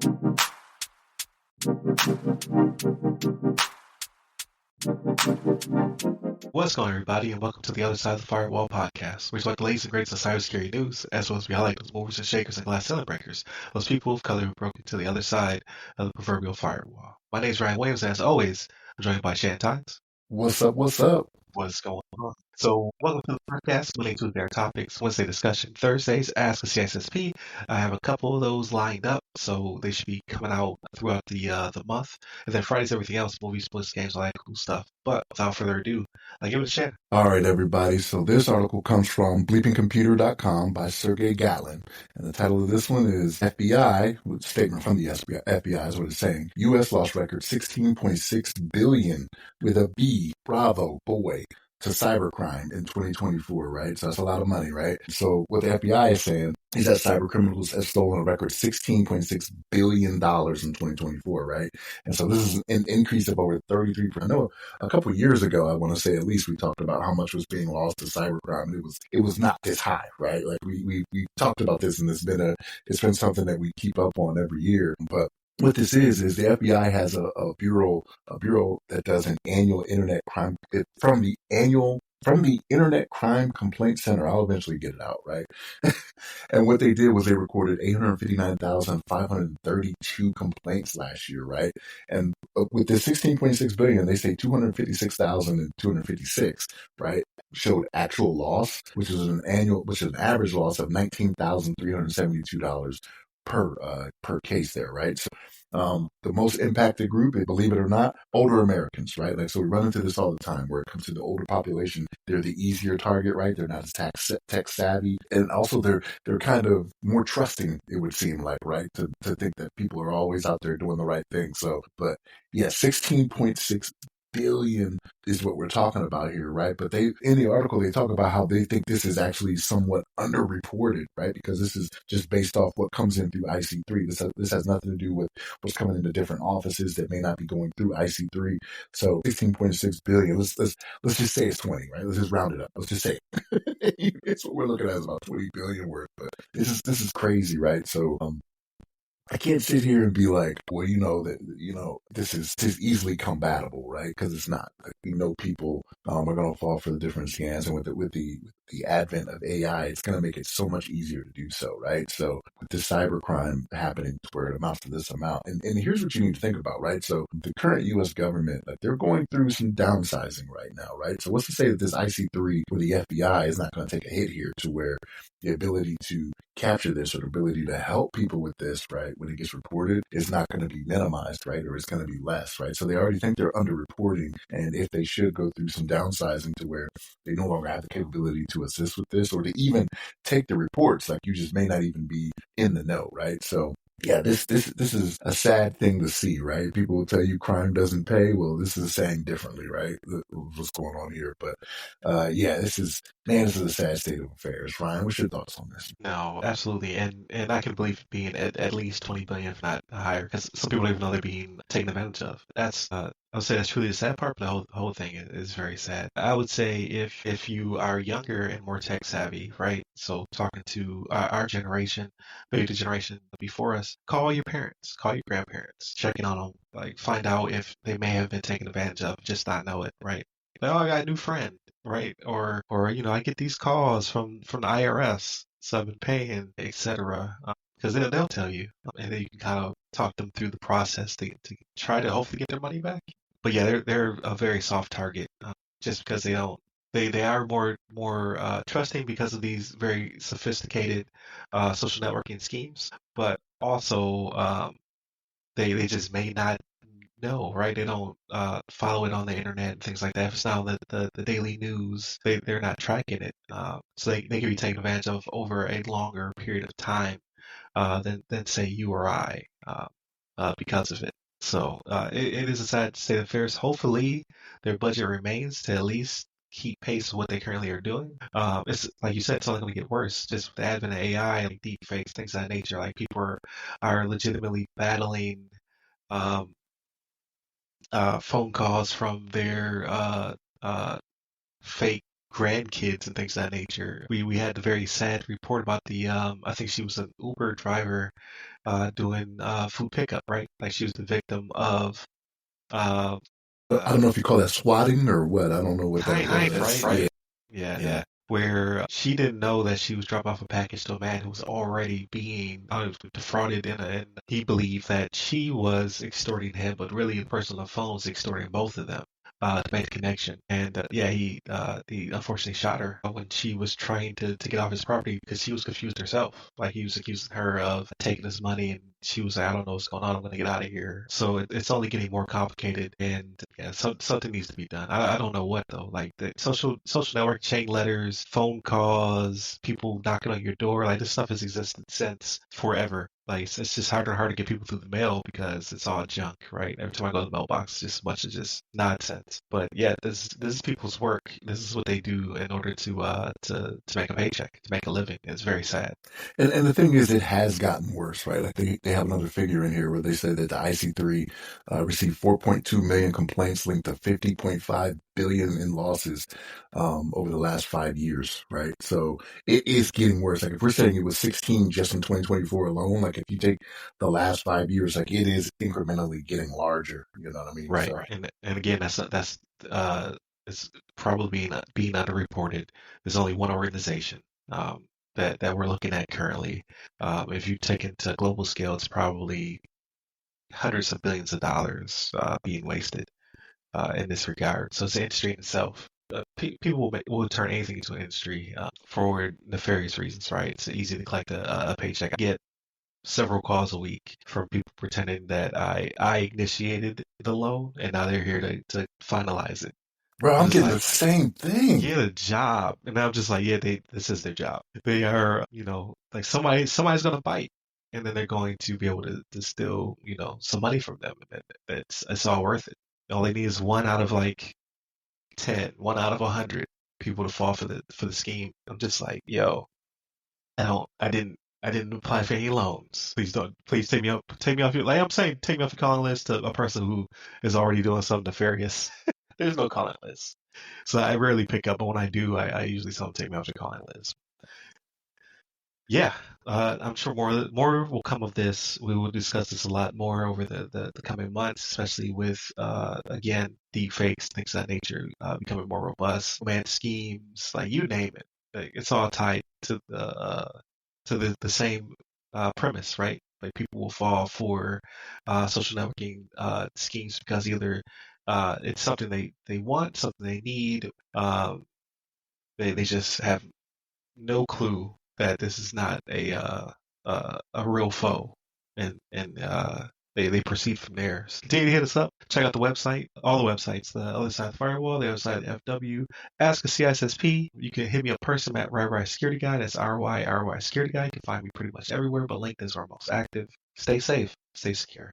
What's going on, everybody, and welcome to the other side of the Firewall podcast, where we talk the latest and greatest of cybersecurity news, as well as we highlight those movers and shakers and glass ceiling breakers, those people of color who broke into the other side of the proverbial firewall. My name is Ryan Williams, and as always, I'm joined by Shannon Tynes. What's up? What's up? What's going on? So, welcome to the podcast. Monday, Tuesday are topics. Wednesday discussion. Thursdays, Ask a CSSP. I have a couple of those lined up, so they should be coming out throughout the month. And then Fridays, everything else, movies, splits, games, all that cool stuff. But without further ado, I give it to Shannon. All right, everybody. So this article comes from bleepingcomputer.com by Sergey Gatlin. And the title of this one is FBI, with a statement from the FBI is what it's saying. U.S. lost record $16.6 billion with a B, bravo, boy, to cybercrime in 2024, right? So that's a lot of money, right? So what the FBI is saying is that cyber criminals have stolen a record $16.6 billion in 2024, right? And so this is an increase of over 33%. I know a couple of years ago, I want to say at least we talked about how much was being lost to cybercrime. And it was not this high, right? Like we talked about this, and it's been something that we keep up on every year. But what this is the FBI has a bureau that does an annual internet crime from the Internet Crime Complaint Center. I'll eventually get it out, right? And what they did was they recorded 859,532 complaints last year, right? And with the 16.6 billion, they say 256,256, right, showed actual loss, which is an average loss of $19,372 per case there, right? So the most impacted group, believe it or not, older Americans, right? Like, so we run into this all the time where it comes to the older population. They're the easier target, right? They're not as tech savvy, and also they're kind of more trusting, it would seem like, right? To think that people are always out there doing the right thing. So, but yeah, 16.6 billion is what we're talking about here, right? But in the article, they talk about how they think this is actually somewhat underreported, right? Because this is just based off what comes in through IC3. This has nothing to do with what's coming into different offices that may not be going through IC3. So 16.6 billion, let's just say it's 20, right? Let's just round it up. Let's just say it's what we're looking at is about 20 billion worth. But this is crazy, right? So I can't sit here and be like, well, this is easily combatable, right? Because it's not. Like, we know people are going to fall for the different scams, and with the advent of AI, it's going to make it so much easier to do so, right? So with this cybercrime happening to where it amounts to this amount, and here's what you need to think about, right? So the current U.S. government, like, they're going through some downsizing right now, right? So what's to say that this IC3 or the FBI is not going to take a hit here to where the ability to capture this or the ability to help people with this, right, when it gets reported, is not going to be minimized, right, or it's going to be less, right? So they already think they're underreporting, and if they should go through some downsizing to where they no longer have the capability to assist with this or to even take the reports, like, you just may not even be in the know, right? So yeah, this is a sad thing to see, right? People will tell you crime doesn't pay. Well, this is saying differently, right? What's going on here? But yeah, this is a sad state of affairs. Ryan, what's your thoughts on this? No, absolutely, and I can believe it being at least 20 billion, if not higher, because some people don't even know they're being taken advantage of. That's I would say that's truly the sad part, but the whole thing is very sad. I would say if you are younger and more tech savvy, right? So talking to our generation, maybe the generation before us, call your parents, call your grandparents, checking on them, like, find out if they may have been taken advantage of, just not know it, right? Like, oh, I got a new friend, right? Or I get these calls from the IRS, so I've been paying, etc. Because they'll tell you, and then you can kind of talk them through the process to try to hopefully get their money back. But yeah, they're a very soft target, just because they don't. They are more trusting because of these very sophisticated social networking schemes, but also they just may not know, right? They don't follow it on the internet and things like that. If it's not on the daily news, they're not tracking it. So they can be taken advantage of over a longer period of time than say you or I because of it. So it is a sad state of affairs. Hopefully their budget remains to at least keep pace with what they currently are doing. It's like you said, it's only going to get worse just with the advent of AI, like deep fakes, things of that nature. Like, people are legitimately battling phone calls from their fake grandkids and things of that nature. We had a very sad report about the I think she was an Uber driver doing food pickup, right? Like she was the victim of uh, I uh don't know if you call that swatting or what. I don't know what that kind, was. right? Yeah, Yeah, yeah. where she didn't know that she was dropping off a package to a man who was already being defrauded and he believed that she was extorting him, but really the person on the phone was extorting both of them. To make the connection, and yeah, he unfortunately shot her when she was trying to get off his property because she was confused herself. Like he was accusing her of taking his money, and she was like, "I don't know what's going on. I'm gonna get out of here." So it's only getting more complicated, and yeah, something needs to be done. I don't know what though. Like the social network chain letters, phone calls, people knocking on your door. Like this stuff has existed since forever. Like it's just harder and harder to get people through the mail because it's all junk, right? Every time I go to the mailbox, it's just a bunch of just nonsense. But yeah, this is people's work. This is what they do in order to make a paycheck, to make a living. It's very sad. And the thing is, it has gotten worse, right? Like they have another figure in here where they say that the IC3 received 4.2 million complaints linked to 50.5 billion in losses over the last 5 years, right? So it is getting worse. Like if we're saying it was 16 just in 2024 alone, like if you take the last 5 years, like it is incrementally getting larger. You know what I mean? Right. So And again, that's uh it's probably being underreported. There's only one organization that we're looking at currently. If you take it to a global scale, it's probably hundreds of billions of dollars being wasted in this regard. So it's an industry in itself. People will turn anything into an industry for nefarious reasons, right? It's easy to collect a paycheck. I get several calls a week from people pretending that I initiated the loan and now they're here to finalize it. bro, I'm I'm just getting the like, same thing. get a job. And I'm just like, yeah, this is their job. They are, like somebody's gonna bite. And then they're going to be able to steal, some money from them. And it's all worth it. All they need is one out of like 10, one out of 100 people to fall for the scheme. I'm just like, yo, I didn't apply for any loans. Please don't. Please take me off your. Like I'm saying, take me off your calling list to a person who is already doing something nefarious. There's no calling list, so I rarely pick up. But when I do, I usually tell them take me off your calling list. Yeah, I'm sure more will come of this. We will discuss this a lot more over the coming months, especially with again deep fakes, things of that nature, becoming more robust. Man, schemes, like you name it, like, it's all tied to the same premise, right? Like people will fall for social networking schemes because either it's something they want, something they need. They just have no clue that this is not a real foe, and they proceed from there. So continue to hit us up. Check out the website, all the websites, the other side of the firewall, the other side of the FW. Ask a CISSP. You can hit me up person at RY Security Guy. That's RY Security Guy. You can find me pretty much everywhere, but LinkedIn is where I'm most active. Stay safe, stay secure.